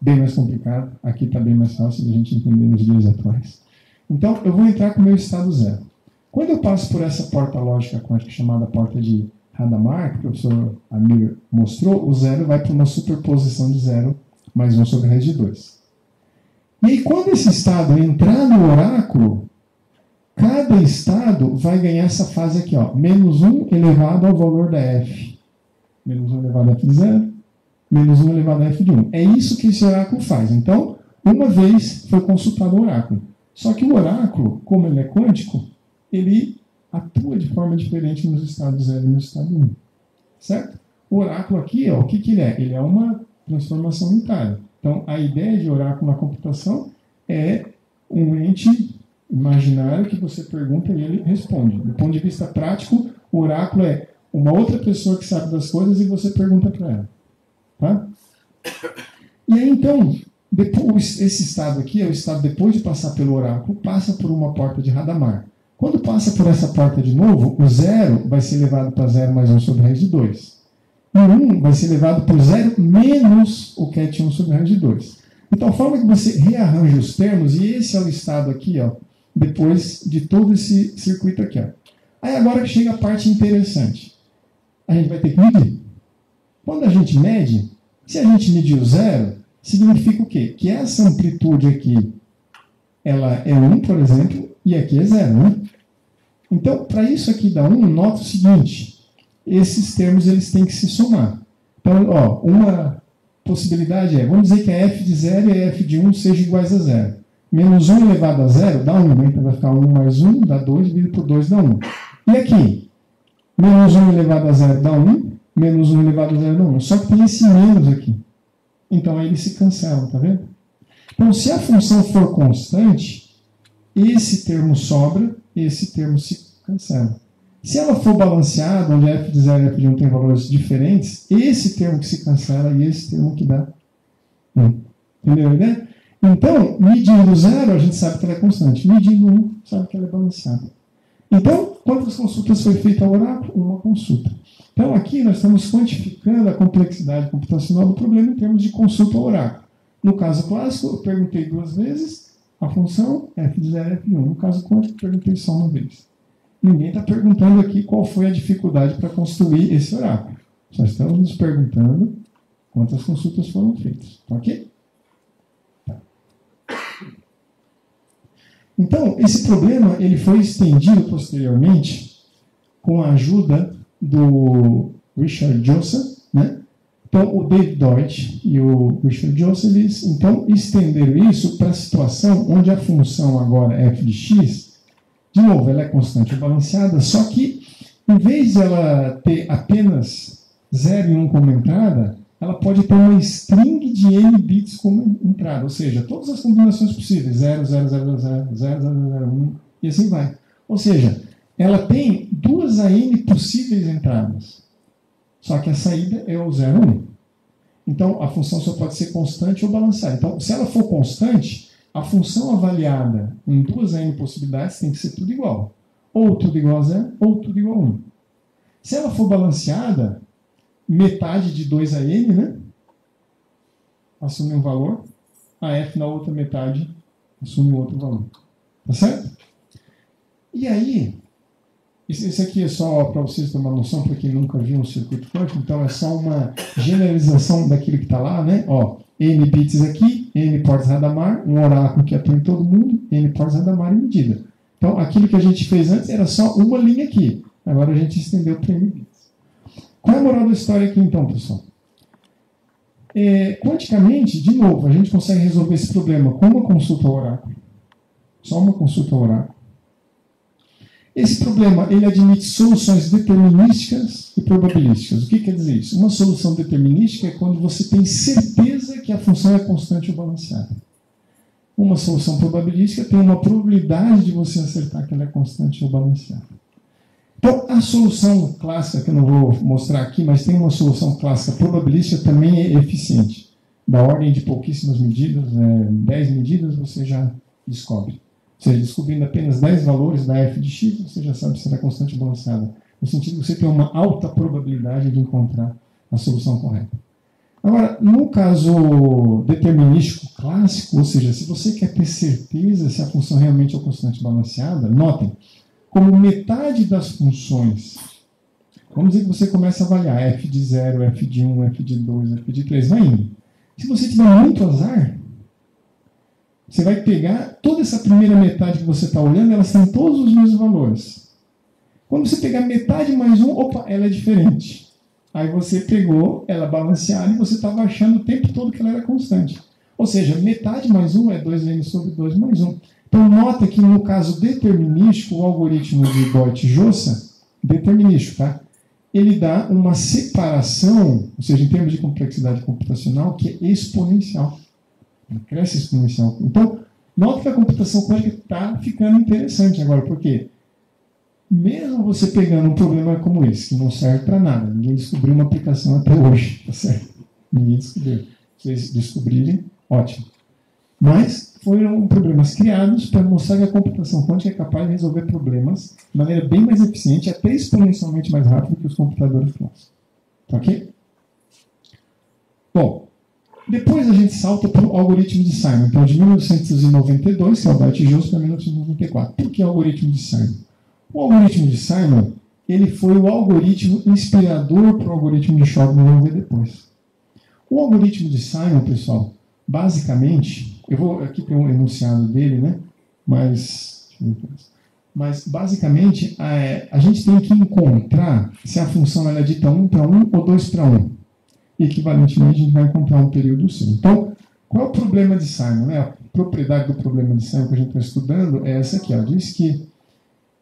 S1: bem mais complicado. Aqui está bem mais fácil de a gente entender nos dias atuais. Então, eu vou entrar com o meu estado zero. Quando eu passo por essa porta lógica quântica chamada porta de Hadamard, que o professor Amir mostrou, o zero vai para uma superposição de 0 mais 1 sobre a raiz de 2. E aí, quando esse estado entrar no oráculo, cada estado vai ganhar essa fase aqui, ó, menos 1 elevado ao valor da f. Menos 1 elevado a f de 0, menos 1 elevado a f de 1. É isso que esse oráculo faz. Então, uma vez foi consultado o oráculo. Só que o oráculo, como ele é quântico, ele atua de forma diferente nos estados 0 e no estado 1. Certo? O oráculo aqui, ó, o que ele é? Ele é uma transformação unitária. Então, a ideia de oráculo na computação é um ente imaginário que você pergunta e ele responde. Do ponto de vista prático, o oráculo é uma outra pessoa que sabe das coisas e você pergunta para ela. Tá? E aí, então, depois, esse estado aqui é o estado depois de passar pelo oráculo, passa por uma porta de Hadamard. Quando passa por essa porta de novo, o 0 vai ser levado para 0 mais 1 sobre a raiz de 2. E o 1 vai ser levado por 0 menos o ket 1 sobre a raiz de 2. De tal forma que você rearranja os termos, e esse é o estado aqui, ó, depois de todo esse circuito aqui. Ó. Aí agora que chega a parte interessante. A gente vai ter que medir. Quando a gente mede, se a gente medir o 0, significa o quê? Que essa amplitude aqui, ela é 1, por exemplo, e aqui é 0, né? Então, para isso aqui dar 1, nota o seguinte, esses termos eles têm que se somar. Então, ó, uma possibilidade é, vamos dizer que a f de 0 e a f de 1 sejam iguais a 0. Menos 1 elevado a 0 dá 1, né? Então vai ficar 1 mais 1 dá 2, dividido por 2 dá 1. E aqui? Menos 1 elevado a 0 dá 1, menos 1 elevado a 0 dá 1. Só que tem esse menos aqui. Então aí eles se cancelam, tá vendo? Então se a função for constante, esse termo sobra, esse termo se cancela. Se ela for balanceada, onde f de 0 e f de 1 tem valores diferentes, esse termo que se cancela e esse termo que dá 1. Entendeu a ideia? Então, medindo 0, a gente sabe que ela é constante. Medindo 1, sabe que ela é balanceada. Então, quantas consultas foi feita ao oráculo? Uma consulta. Então, aqui nós estamos quantificando a complexidade computacional do problema em termos de consulta ao oráculo. No caso clássico, eu perguntei 2 vezes a função f de 0 e f de 1. No caso quântico, eu perguntei só uma vez. Ninguém está perguntando aqui qual foi a dificuldade para construir esse oráculo. Só estamos nos perguntando quantas consultas foram feitas. Tá ok? Tá. Então, esse problema ele foi estendido posteriormente com a ajuda do Richard Joseph, né? Então, o David Deutsch e o Richard Joseph, eles então estenderam isso para a situação onde a função agora f de x, de novo, ela é constante ou balanceada, só que em vez de ela ter apenas 0 e 1 como entrada, ela pode ter uma string de n bits como entrada, ou seja, todas as combinações possíveis, 0, 0, 0, 0, 0, 0, 0, 1, e assim vai. Ou seja, ela tem 2 a n possíveis entradas, só que a saída é o 0, 1. Então, a função só pode ser constante ou balanceada. Então, se ela for constante, a função avaliada em 2 a n possibilidades tem que ser tudo igual. Ou tudo igual a 0, ou tudo igual a 1. Se ela for balanceada, metade de 2 a n, né? Assume um valor, a f na outra metade assume outro valor. Tá certo? E aí, Isso aqui é só para vocês terem uma noção, para quem nunca viu um circuito quântico, então é só uma generalização daquilo que está lá, né? Ó, N bits aqui, N portas Hadamard, um oráculo que atua em todo mundo, N portas Hadamard em medida. Então, aquilo que a gente fez antes era só uma linha aqui. Agora a gente estendeu para N bits. Qual é a moral da história aqui, então, pessoal? Quanticamente, de novo, a gente consegue resolver esse problema com uma consulta ao oráculo. Só uma consulta ao oráculo. Esse problema, ele admite soluções determinísticas e probabilísticas. O que quer dizer isso? Uma solução determinística é quando você tem certeza que a função é constante ou balanceada. Uma solução probabilística tem uma probabilidade de você acertar que ela é constante ou balanceada. Então, a solução clássica, que eu não vou mostrar aqui, mas tem uma solução clássica probabilística, também é eficiente. Da ordem de pouquíssimas medidas, 10 medidas, você já descobre. Ou seja, descobrindo apenas 10 valores da f de x, você já sabe se ela é constante ou balanceada. No sentido que você tem uma alta probabilidade de encontrar a solução correta. Agora, no caso determinístico clássico, ou seja, se você quer ter certeza se a função realmente é constante ou balanceada, notem, como metade das funções, vamos dizer que você começa a avaliar f de 0, f de 1, f de 2, f de 3, vai indo. Se você tiver muito azar, você vai pegar toda essa primeira metade que você está olhando, elas têm todos os mesmos valores. Quando você pegar metade mais um, opa, ela é diferente. Aí você pegou ela balanceada e você estava achando o tempo todo que ela era constante. Ou seja, metade mais um é 2n sobre 2 mais 1. Então, nota que no caso determinístico, o algoritmo de Deutsch-Jossa, determinístico, tá? Ele dá uma separação, ou seja, em termos de complexidade computacional, que é exponencial. Cresce exponencial. Então, nota que a computação quântica está ficando interessante agora, porque mesmo você pegando um problema como esse, que não serve para nada, ninguém descobriu uma aplicação até hoje, tá certo? Ninguém descobriu. Se vocês descobrirem, ótimo. Mas foram problemas criados para mostrar que a computação quântica é capaz de resolver problemas de maneira bem mais eficiente, até exponencialmente mais rápido que os computadores clássicos. Tá ok? Bom, depois a gente salta para o algoritmo de Simon. Então, de 1992, que é o Deutsch-Jossa, para 1994. Por que o algoritmo de Simon? O algoritmo de Simon, ele foi o algoritmo inspirador para o algoritmo de Shor, que nós vamos ver depois. O algoritmo de Simon, pessoal, basicamente, eu vou aqui ter um enunciado dele, né? Mas basicamente, a gente tem que encontrar se a função ela é dita 1 para 1 ou 2 para 1. Equivalentemente, a gente vai encontrar um período C. Então, qual é o problema de Simon? Né? A propriedade do problema de Simon que a gente está estudando é essa aqui. Ó. Diz que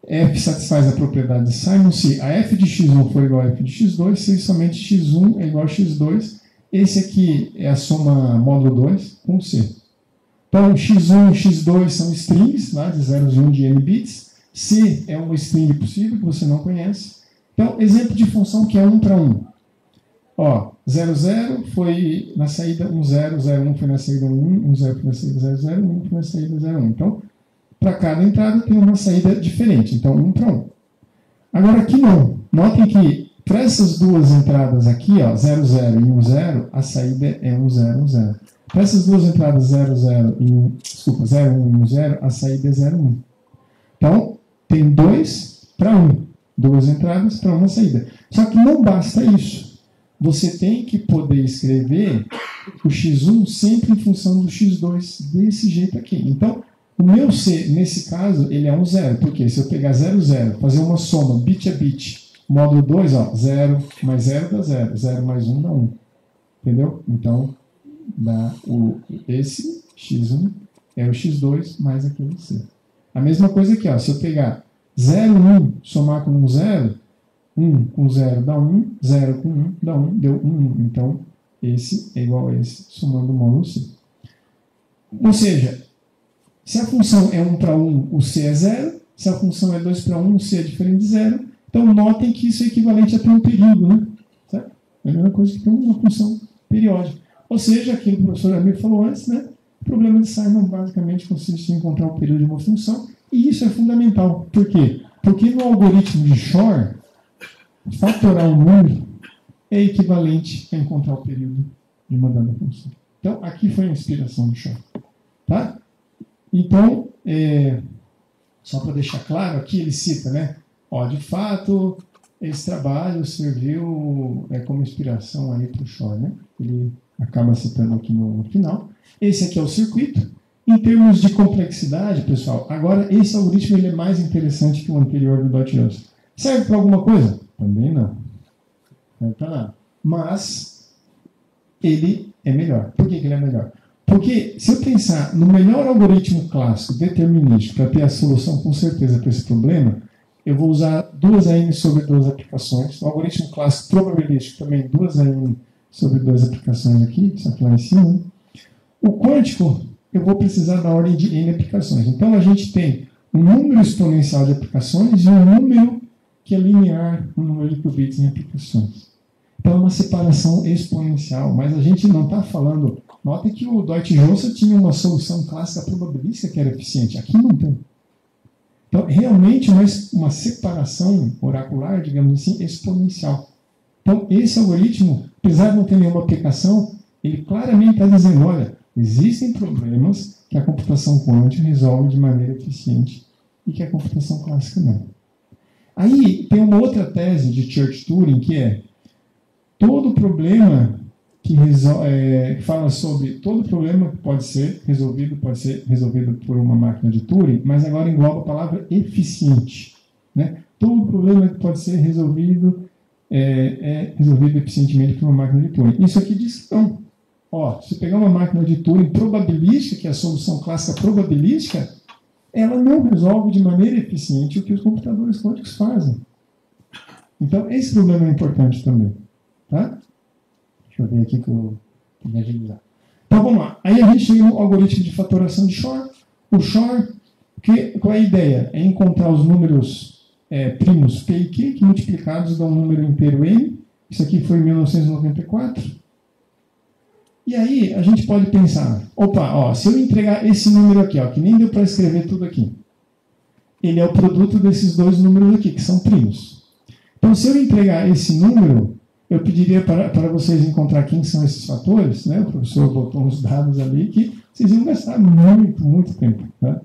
S1: f satisfaz a propriedade de Simon se a f de x1 for igual a f de x2, se somente x1 é igual a x2. Esse aqui é a soma módulo 2 com C. Então, x1 e x2 são strings, lá, de 0 e 1 de n bits. C é uma string possível que você não conhece. Então, exemplo de função que é 1 para 1. Ó, 0, 0 foi na saída 1, 0, 0, 1 foi na saída 1, 1, 0 foi na saída 0, 0, 1 foi na saída 0, 1. Então, para cada entrada tem uma saída diferente. Então, 1 para 1. Agora, aqui não. Notem que para essas duas entradas aqui, ó, 0, 0 e 1, 0, a saída é 1, 0, 0. Para essas duas entradas 0, 0 e 1, desculpa, 0, 1 e 1, 0, a saída é 0, 1. Então, tem 2 para 1. Duas entradas para uma saída. Só que não basta isso. Você tem que poder escrever o x1 sempre em função do x2, desse jeito aqui. Então, o meu C, nesse caso, ele é um 0. Por quê? Se eu pegar 0, 0, fazer uma soma bit a bit, módulo 2, ó, 0 mais 0 dá 0, 0 mais 1 dá 1. Entendeu? Então, dá esse x1 é o x2 mais aquele C. A mesma coisa aqui, ó, se eu pegar 0, 1, somar com um 0, 1 com 0 dá 1, 0 com 1 dá 1, deu 1. Então, esse é igual a esse, somando o módulo C. Ou seja, se a função é 1 para 1, o C é 0. Se a função é 2 para 1, o C é diferente de 0. Então, notem que isso é equivalente a ter um período, né? Certo? É a mesma coisa que ter uma função periódica. Ou seja, aquilo que o professor Amir falou antes, né? O problema de Simon basicamente consiste em encontrar o período de uma função. E isso é fundamental. Por quê? Porque no algoritmo de Shor, fatorar o número é equivalente a encontrar o período de uma dada função. Então, aqui foi a inspiração do Shor. Tá? Então, só para deixar claro, aqui ele cita, né? Ó, de fato, esse trabalho serviu como inspiração aí para o Shor, né? Ele acaba citando aqui no final. Esse aqui é o circuito. Em termos de complexidade, pessoal, agora esse algoritmo ele é mais interessante que o anterior do Dot-Jones. Serve para alguma coisa? Também não. Não é para nada. Mas ele é melhor. Por que ele é melhor? Porque se eu pensar no melhor algoritmo clássico determinístico para ter a solução com certeza para esse problema, eu vou usar 2n sobre 2 aplicações. O algoritmo clássico probabilístico também 2n sobre 2 aplicações aqui, só que lá em cima. O quântico, eu vou precisar da ordem de n aplicações. Então a gente tem um número exponencial de aplicações e um número que é linear, um número de qubits em aplicações. Então é uma separação exponencial, mas a gente não está falando... Nota que o Deutsch-Johnson tinha uma solução clássica probabilística que era eficiente. Aqui não tem. Então, realmente, uma separação oracular, digamos assim, exponencial. Então, esse algoritmo, apesar de não ter nenhuma aplicação, ele claramente está dizendo, olha, existem problemas que a computação quântica resolve de maneira eficiente e que a computação clássica não. Aí, tem uma outra tese de Church-Turing, que é todo problema que fala sobre todo problema que pode ser resolvido por uma máquina de Turing, mas agora engloba a palavra eficiente. Né? Todo problema que pode ser resolvido é resolvido eficientemente por uma máquina de Turing. Isso aqui diz que não. Ó, se pegar uma máquina de Turing probabilística, que é a solução clássica probabilística, ela não resolve de maneira eficiente o que os computadores quânticos fazem. Então, esse problema é importante também. Tá? Deixa eu ver aqui que eu vou agilizar. Então, vamos lá. Aí a gente chega no algoritmo de fatoração de Shor. O Shor, qual é a ideia? É encontrar os números primos P e Q, que multiplicados dão um número inteiro N. Isso aqui foi em 1994. E aí a gente pode pensar, opa, ó, se eu entregar esse número aqui, ó, que nem deu para escrever tudo aqui, ele é o produto desses dois números aqui, que são primos. Então, se eu entregar esse número, eu pediria para vocês encontrar quem são esses fatores, né? O professor botou uns dados ali que vocês iam gastar muito tempo, tá?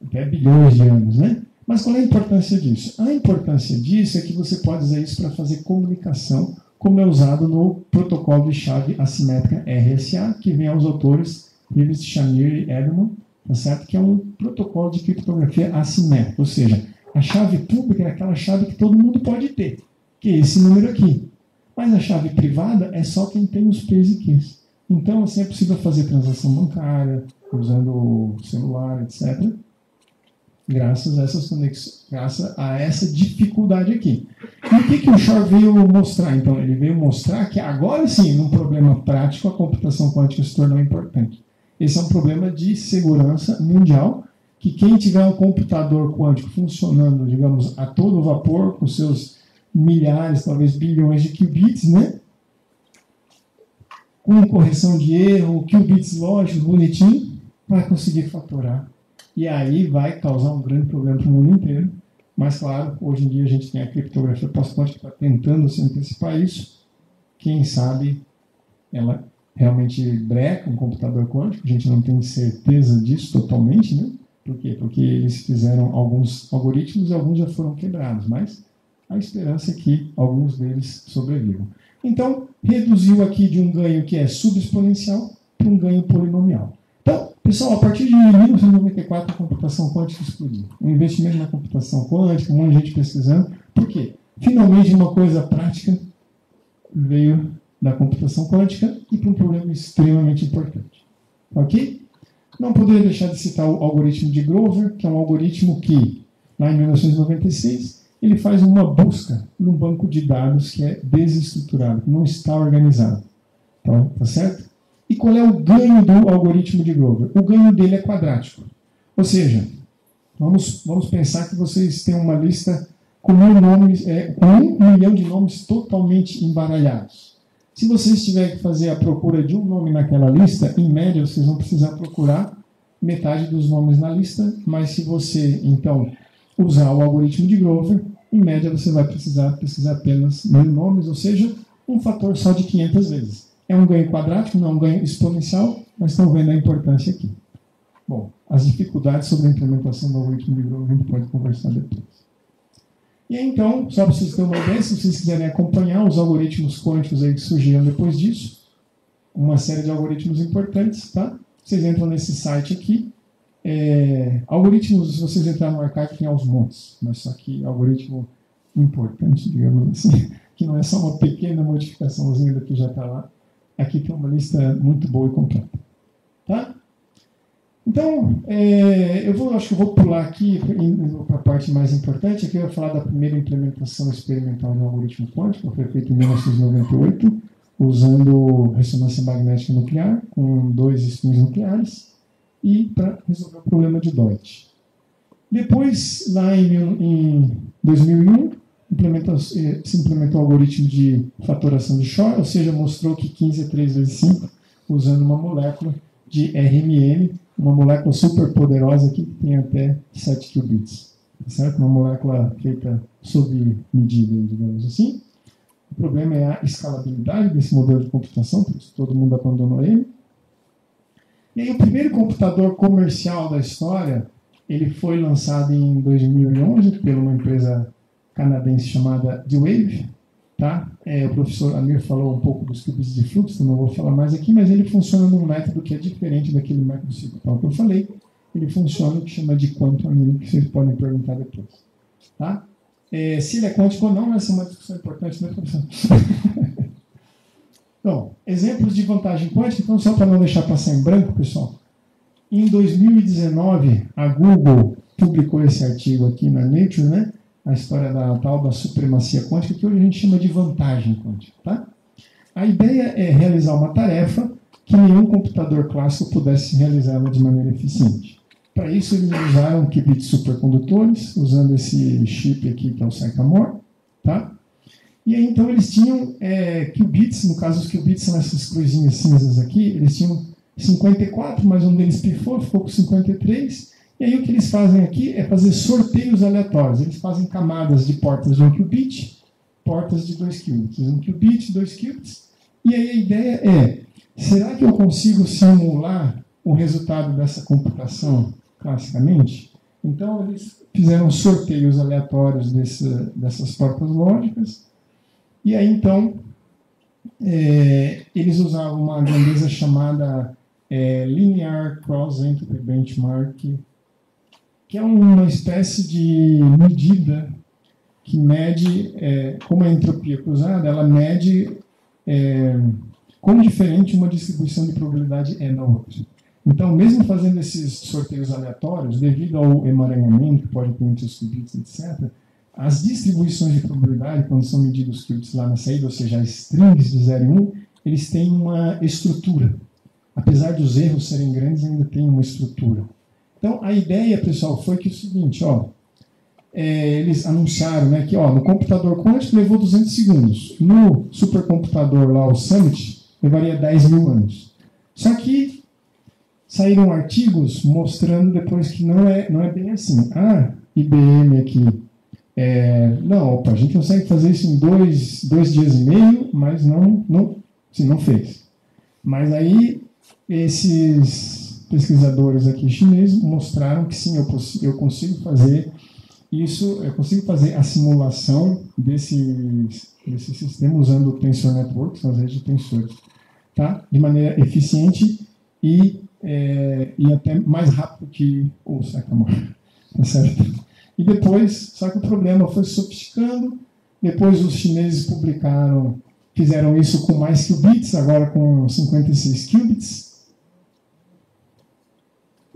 S1: Até bilhões de anos, né? Mas qual é a importância disso? A importância disso é que você pode usar isso para fazer comunicação, como é usado no protocolo de chave assimétrica RSA, que vem aos autores Rivest, Shamir e Edelman, tá certo? Que é um protocolo de criptografia assimétrica, ou seja, a chave pública é aquela chave que todo mundo pode ter, que é esse número aqui. Mas a chave privada é só quem tem os P's e Q's. Então, assim, é possível fazer transação bancária, usando o celular, etc., graças a essas conexões, graças a essa dificuldade aqui. E o que o Shor veio mostrar? Então, ele veio mostrar que agora sim, num problema prático, a computação quântica se tornou importante. Esse é um problema de segurança mundial, que quem tiver um computador quântico funcionando, digamos, a todo vapor, com seus milhares, talvez bilhões de qubits, né? Com correção de erro, qubits lógicos, bonitinho, vai conseguir fatorar. E aí vai causar um grande problema para o mundo inteiro. Mas, claro, hoje em dia a gente tem a criptografia pós-quântica que está tentando se antecipar isso. Quem sabe ela realmente breca um computador quântico. A gente não tem certeza disso totalmente, né? Por quê? Porque eles fizeram alguns algoritmos e alguns já foram quebrados. Mas a esperança é que alguns deles sobrevivam. Então, reduziu aqui de um ganho que é subexponencial para um ganho polinomial. Então, pessoal, a partir de 1994 a computação quântica explodiu. O investimento na computação quântica, um monte de gente pesquisando. Por quê? Finalmente uma coisa prática veio da computação quântica e para um problema extremamente importante. Ok? Não poderia deixar de citar o algoritmo de Grover, que é um algoritmo que, lá em 1996, ele faz uma busca num banco de dados que é desestruturado, que não está organizado. Então, tá certo? E qual é o ganho do algoritmo de Grover? O ganho dele é quadrático. Ou seja, vamos pensar que vocês têm uma lista com 1 milhão de nomes totalmente embaralhados. Se vocês tiverem que fazer a procura de um nome naquela lista, em média vocês vão precisar procurar metade dos nomes na lista, mas se você, então, usar o algoritmo de Grover, em média você vai precisar pesquisar apenas 1000 nomes, ou seja, um fator só de 500 vezes. É um ganho quadrático, não é um ganho exponencial, mas estão vendo a importância aqui. Bom, as dificuldades sobre a implementação do algoritmo de Grover a gente pode conversar depois. E aí, então, só para vocês terem uma ideia, se vocês quiserem acompanhar os algoritmos quânticos aí que surgiram depois disso, uma série de algoritmos importantes, tá? Vocês entram nesse site aqui. Algoritmos, se vocês entrarem no archive, tem aos montes, mas só que algoritmo importante, digamos assim, que não é só uma pequena modificaçãozinha do que já está lá. Aqui tem uma lista muito boa e completa. Tá? Então, acho que eu vou pular aqui para a parte mais importante. Aqui eu vou falar da primeira implementação experimental de um algoritmo quântico, que foi feito em 1998, usando ressonância magnética nuclear, com 2 spins nucleares, e para resolver o problema de Deutsch. Depois, lá em 2001, se implementou o algoritmo de fatoração de Shor, ou seja, mostrou que 15 é 3 vezes 5, usando uma molécula de RMN, uma molécula super poderosa aqui, que tem até 7 qubits. Certo? Uma molécula feita sob medida, digamos assim. O problema é a escalabilidade desse modelo de computação, porque todo mundo abandonou ele. E aí, o primeiro computador comercial da história, ele foi lançado em 2011 por uma empresa canadense chamada D-Wave. Tá? O professor Amir falou um pouco dos qubits de fluxo, não vou falar mais aqui, mas ele funciona num método que é diferente daquele método circuital que eu falei. Ele funciona no que chama de quantum annealing, que vocês podem perguntar depois. Tá? Se ele é quântico ou não, essa é uma discussão importante, né, professor? Bom, exemplos de vantagem quântica, então só para não deixar passar em branco, pessoal. Em 2019, a Google publicou esse artigo aqui na Nature, né? A história da tal da supremacia quântica, que hoje a gente chama de vantagem quântica. Tá? A ideia é realizar uma tarefa que nenhum computador clássico pudesse realizá-la de maneira eficiente. Para isso, eles usaram qubits supercondutores, usando esse chip aqui, que é o Sycamore. Tá? E aí, então, eles tinham qubits, no caso, os qubits são essas cruzinhas cinzas aqui, eles tinham 54, mas um deles pifou, ficou com 53. E aí o que eles fazem aqui é fazer sorteios aleatórios. Eles fazem camadas de portas de 1 qubit, portas de 2 qubits. 1 qubit, 2 qubits. E aí a ideia é, será que eu consigo simular o resultado dessa computação classicamente? Então eles fizeram sorteios aleatórios dessas portas lógicas. E aí então eles usavam uma grandeza chamada Linear Cross-Entropy Benchmark, que é uma espécie de medida que mede, como a entropia cruzada, ela mede quão diferente uma distribuição de probabilidade é da outra. Então, mesmo fazendo esses sorteios aleatórios, devido ao emaranhamento que pode ter entre os qubits, etc., as distribuições de probabilidade, quando são medidos os qubits lá na saída, ou seja, as strings de 0 e 1, eles têm uma estrutura. Apesar dos erros serem grandes, ainda tem uma estrutura. Então, a ideia, pessoal, foi que é o seguinte, eles anunciaram, né, que no computador quântico levou 200 segundos. No supercomputador lá, o Summit, levaria 10 mil anos. Só que saíram artigos mostrando depois que não é bem assim. A IBM aqui, a gente consegue fazer isso em dois dias e meio, mas não fez. Mas aí, esses pesquisadores aqui chineses mostraram que sim, eu consigo fazer isso, eu consigo fazer a simulação desse sistema usando o Tensor Network, são as redes de tensores, tá? De maneira eficiente e até mais rápido que o Sycamore, tá certo? E depois, só que o problema foi sofisticando, depois os chineses fizeram isso com mais qubits, agora com 56 qubits.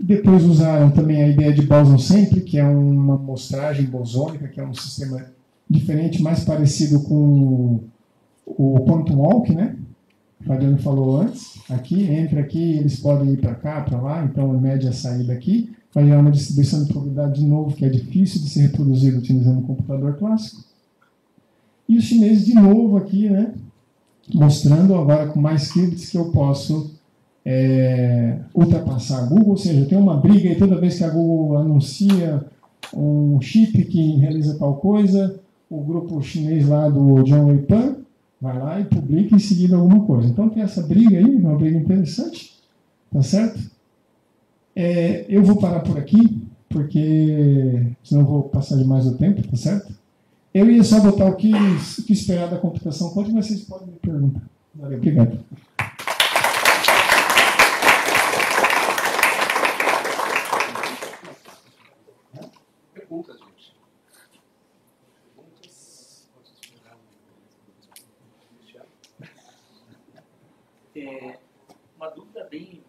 S1: Depois usaram também a ideia de Boson-Sempre, que é uma amostragem bosônica, que é um sistema diferente, mais parecido com o Quantum Walk, né? O Fabiano falou antes. Entra aqui, eles podem ir para cá, para lá, então mede a saída aqui. Vai gerar uma distribuição de probabilidade de novo, que é difícil de ser reproduzida utilizando o computador clássico. E os chineses de novo aqui, né? Mostrando agora com mais qubits que eu posso ultrapassar a Google, ou seja, tem uma briga e toda vez que a Google anuncia um chip que realiza tal coisa, o grupo chinês lá do John Weipan vai lá e publica em seguida alguma coisa. Então tem essa briga aí, uma briga interessante, tá certo? Eu vou parar por aqui, porque senão eu vou passar demais o tempo, tá certo? Eu ia só botar o que esperar da computação quântica, mas vocês podem me perguntar. Valeu, obrigado.
S2: Perguntas, gente. Perguntas? Uma dúvida bem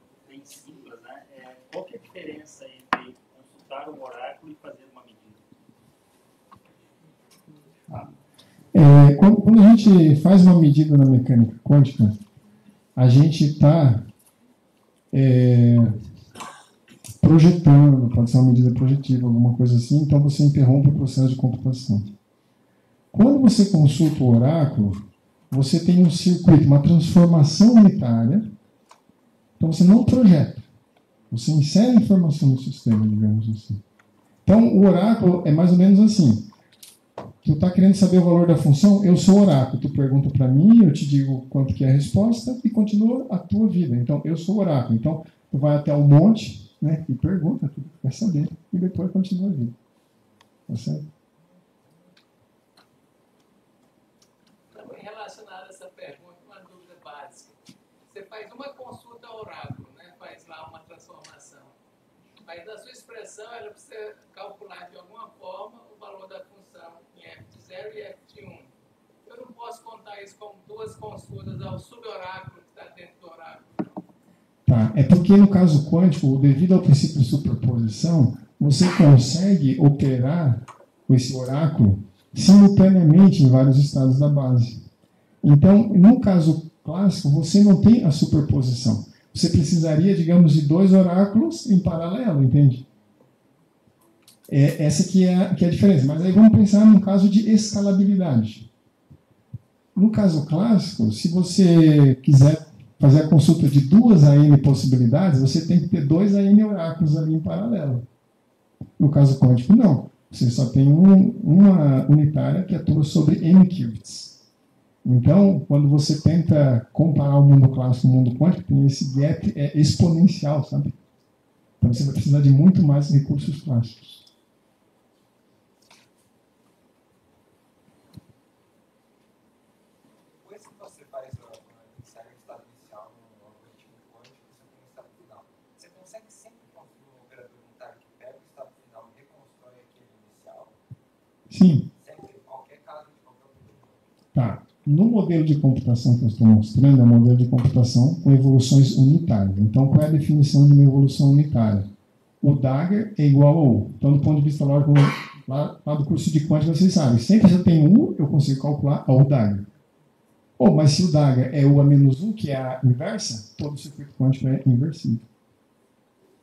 S2: simples, né? Qual que é a diferença entre consultar um oráculo e fazer uma medida?
S1: Quando a gente faz uma medida na mecânica quântica, a gente está projetando, pode ser uma medida projetiva, alguma coisa assim, então você interrompe o processo de computação. Quando você consulta o oráculo, você tem um circuito, uma transformação unitária, então você não projeta, você insere informação no sistema, digamos assim. Então, o oráculo é mais ou menos assim. Tu está querendo saber o valor da função? Eu sou o oráculo. Tu pergunta para mim, eu te digo quanto que é a resposta e continua a tua vida. Então, eu sou o oráculo. Então, tu vai até o monte, né, e pergunta tudo que quer saber e depois continua a vida. Tá certo?
S3: Também relacionada a essa pergunta, uma dúvida básica. Você faz uma consulta ao oráculo, né? Faz lá uma transformação. Mas na sua expressão, ela precisa calcular de alguma forma o valor da função em f de 0 e f de 1. Eu não posso contar isso como duas consultas ao suboráculo que está dentro do oráculo.
S1: Tá. É porque no caso quântico, devido ao princípio de superposição, você consegue operar com esse oráculo simultaneamente em vários estados da base. Então, no caso clássico, você não tem a superposição. Você precisaria, digamos, de dois oráculos em paralelo, entende? Essa que é a diferença. Mas aí vamos pensar num caso de escalabilidade. No caso clássico, se você quiser fazer a consulta de duas AN possibilidades, você tem que ter dois AN oráculos ali em paralelo. No caso quântico, não. Você só tem uma unitária que atua sobre n qubits. Então, quando você tenta comparar o mundo clássico com o mundo quântico, tem esse gap exponencial, sabe? Então você vai precisar de muito mais recursos clássicos.
S4: Depois que você faz insere o estado inicial no algoritmo quântico, você tem o estado final. Você consegue sempre construir um operador unitário que pega o estado final e reconstrói aquele inicial?
S1: Sim.
S4: Sempre, em qualquer caso de qualquer algoritmo.
S1: Tá. No modelo de computação que eu estou mostrando, é um modelo de computação com evoluções unitárias. Então, qual é a definição de uma evolução unitária? O Dagger é igual a U. Então, do ponto de vista lógico, lá do curso de quântica, vocês sabem, sempre que eu tenho U, eu consigo calcular a U Dagger. Mas se o Dagger é U a menos 1, que é a inversa, todo o circuito quântico é inversível.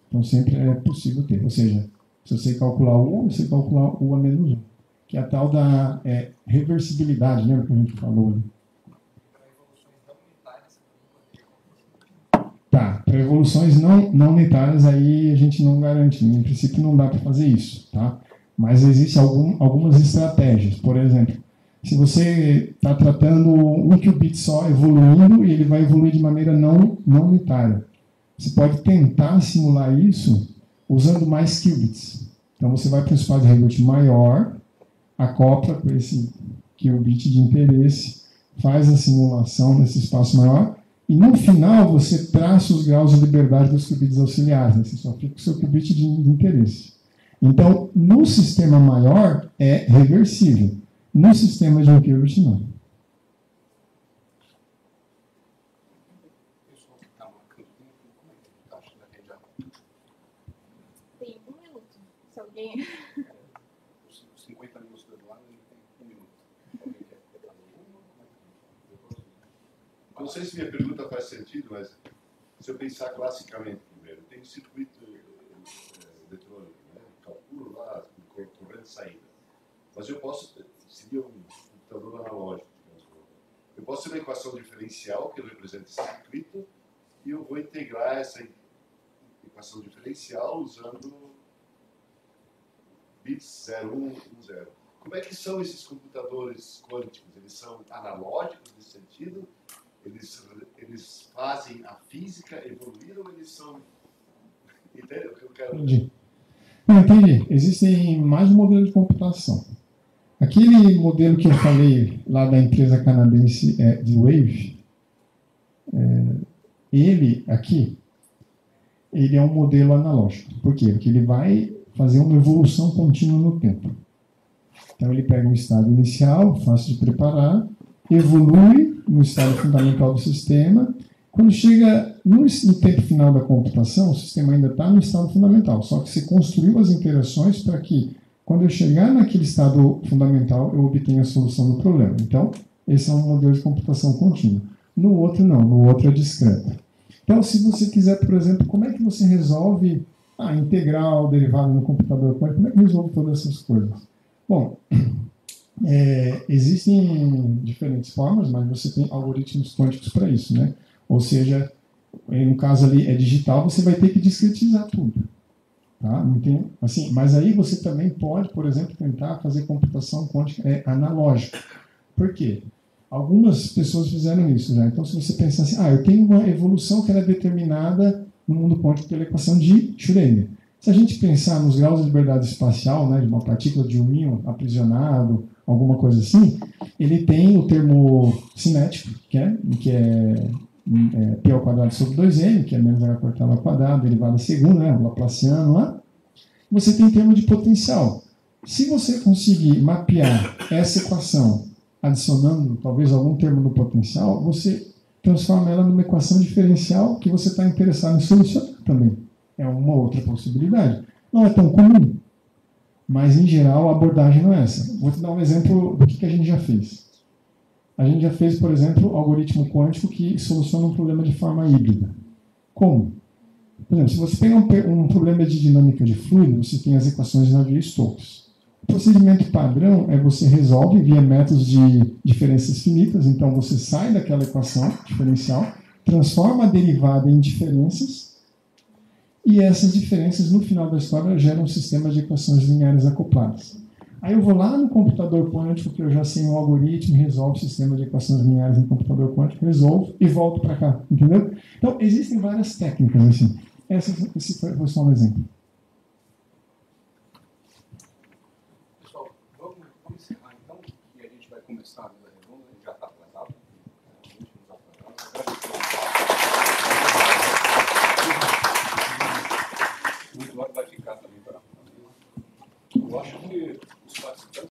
S1: Então, sempre é possível ter. Ou seja, se eu sei calcular U, eu sei calcular U a menos 1. Que é a tal da reversibilidade, lembra que a gente falou ali? Tá, para evoluções não unitárias, aí a gente não garante, em princípio não dá para fazer isso, tá? Mas existem algumas estratégias. Por exemplo, se você está tratando um qubit só evoluindo e ele vai evoluir de maneira não unitária, você pode tentar simular isso usando mais qubits. Então você vai para um espaço de Hilbert maior, acopla com esse qubit de interesse, faz a simulação nesse espaço maior, e no final você traça os graus de liberdade dos qubits auxiliares, né? Você só fica com o seu qubit de interesse. Então, no sistema maior é reversível, no sistema de um qubit não.
S5: Tem 1 minuto. Se alguém...
S2: 50 minutos do Eduardo, ele tem 1 minuto.
S6: Não sei se minha pergunta faz sentido, mas se eu pensar classicamente primeiro, tem um circuito eletrônico, né? Calculo lá corrente saída. Mas eu posso, seria um computador analógico, eu posso ter uma equação diferencial que representa esse circuito e eu vou integrar essa equação diferencial usando bits 0, 1, 1, 0. Como é que são esses computadores quânticos? Eles são analógicos nesse sentido? Eles fazem a física evoluir ou eles são Entende o que eu quero dizer?
S1: Entendi. Não, entendi. Existem mais um modelo de computação. Aquele modelo que eu falei lá da empresa canadense de Wave, ele aqui, ele é um modelo analógico. Por quê? Porque ele vai fazer uma evolução contínua no tempo. Então ele pega um estado inicial, fácil de preparar, evolui no estado fundamental do sistema. Quando chega no tempo final da computação, o sistema ainda está no estado fundamental, só que você construiu as interações para que, quando eu chegar naquele estado fundamental, eu obtenha a solução do problema. Então, esse é um modelo de computação contínua. No outro, não. No outro é discreta. Então, se você quiser, por exemplo, como é que você resolve a integral, derivada no computador quântico, como é que resolve todas essas coisas? Bom, existem diferentes formas, mas você tem algoritmos quânticos para isso, né? Ou seja, no caso ali é digital, você vai ter que discretizar tudo. Tá? Não tem, assim, mas aí você também pode, por exemplo, tentar fazer computação quântica analógica. Por quê? Algumas pessoas fizeram isso já. Então, se você pensar assim, eu tenho uma evolução que era determinada no mundo quântico pela equação de Schrödinger. Se a gente pensar nos graus de liberdade espacial, né, de uma partícula de um íon aprisionado, alguma coisa assim, ele tem o termo cinético, que é P ao quadrado sobre 2m, que é menos h cortado ao quadrado, derivada segunda, né, o Laplaciano lá. Você tem termo de potencial. Se você conseguir mapear essa equação, adicionando talvez algum termo no potencial, você transforma ela numa equação diferencial que você está interessado em solucionar também. É uma outra possibilidade. Não é tão comum, mas em geral a abordagem não é essa. Vou te dar um exemplo do que a gente já fez. A gente já fez, por exemplo, algoritmo quântico que soluciona um problema de forma híbrida. Como? Por exemplo, se você tem um problema de dinâmica de fluido, você tem as equações de Navier-Stokes. O procedimento padrão é você resolve via métodos de diferenças finitas, então você sai daquela equação diferencial, transforma a derivada em diferenças, e essas diferenças, no final da história, geram um sistema de equações lineares acopladas. Aí eu vou lá no computador quântico, que eu já sei um algoritmo, resolvo o sistema de equações lineares no computador quântico, resolvo e volto para cá, entendeu? Então, existem várias técnicas assim. Esse foi só um exemplo.
S7: Pessoal, vamos encerrar então, e a gente vai começar a